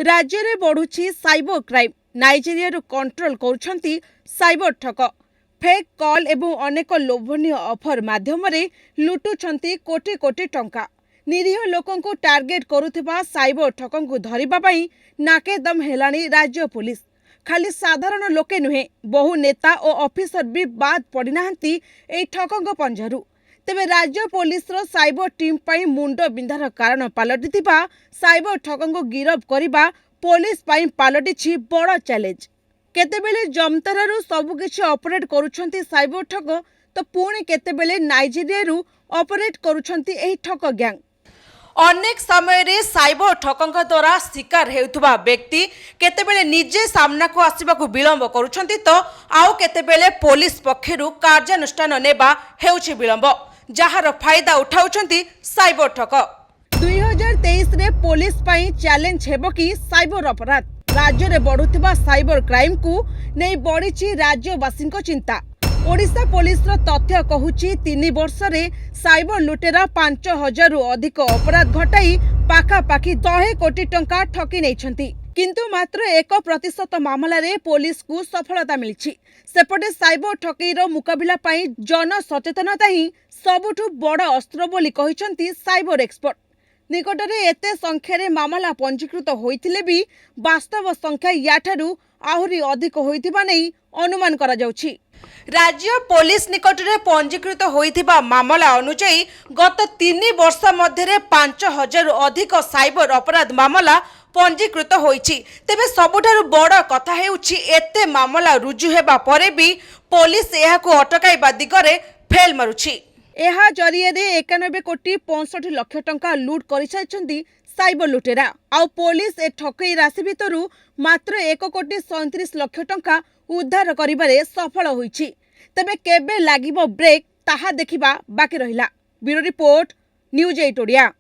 राज्य में बढ़ुची साइबर क्राइम। नाइजेरिया कंट्रोल करुछंती साइबर ठक। फेक कॉल एवं अनेक लोभनीय ऑफर माध्यम लुटुछंती कोटी कोटी टंका। निरीह लोकंकु टार्गेट करुथिबा साइबर ठकंकु धरिबा पई नाकेदम हेलानी राज्य पुलिस। खाली साधारण लोके नुहे, बहु नेता और ऑफिसर भी बाद पड़ी नाहंती एई ठकंक पंजारू। तेबे राज्य पुलिस साइबर टीम पई मुंड बिंधार कारण पलटिथिबा साइबर ठकंकु गिरफ करिबा पुलिस पई पलटिछि बड़ चैलेंज। केतेबेले जमतारारू सबुकिछि ऑपरेट करुछंती साइबर ठक, तो पुणी केतेबेले नाइजेरियारू ऑपरेट करुछंती एही ठक गैंग। अनेक समय रे साइबर ठकंक द्वारा शिकार हेउथुबा व्यक्ति केतेबेले निजे सामना को आसीबाकू विलंब करुछंती, तो आउ केतेबेले पुलिस पक्षरु कार्यानुष्ठान नेबा हेउछि विलंब, जहार फायदा उठाउछंती साइबर ठक। 2023 रे पुलिस पई चैलेंज हेबो कि साइबर अपराध। राज्य रे बढ़ुथिबा साइबर क्राइम को नै बढ़िछि राज्यवासींक चिंता। ओडिशा पुलिस रो तथ्य कहुछि 3 वर्ष रे साइबर लुटेरा 5000 रु अधिक अपराध घटाई पाखापाखि 100 कोटी टंका ठकी नैछंती। किंतु मात्र 1% मामला रे पुलिस को सफलता मिलिछि। सेपटे साइबर ठकीर मुकाबिला पई जन सचेतनता ही सबुठु बड़ अस्त्र बोली कहिसंती साइबर एक्सपर्ट। निकटरे एते संख्यारे मामला पंजीकृत होइथिले भी वास्तव संख्या याठारू आहुरी अधिक होइथिबा नै अनुमान करा जाउछि। राज्य पुलिस निकटरे पंजीकृत होइथिबा मामला अनुसार गत 3 वर्ष मध्यरे 5000 अधिक साइबर अपराध मामला पंजीकृत होइछि। तेबे सबुठारु बड़ कथा हेउछि एते मामला रुजु हेबा परे भी पुलिस एहाको अटकाइबा दिगरे फेल मारुछि। एहा जरिए 91 कोटी 65 लाख टंका लूट करिसाइछंती साइबर लुटेरा। आउ पुलिस ए ठकई राशि भितरु मात्र 1 कोटी 37 लाख टंका उद्धार करिबारे सफल होइछि। तबे केबे लागिबो ब्रेक ताहा देखिबा बाकी रहिला। Bureau report, news 8 Odia.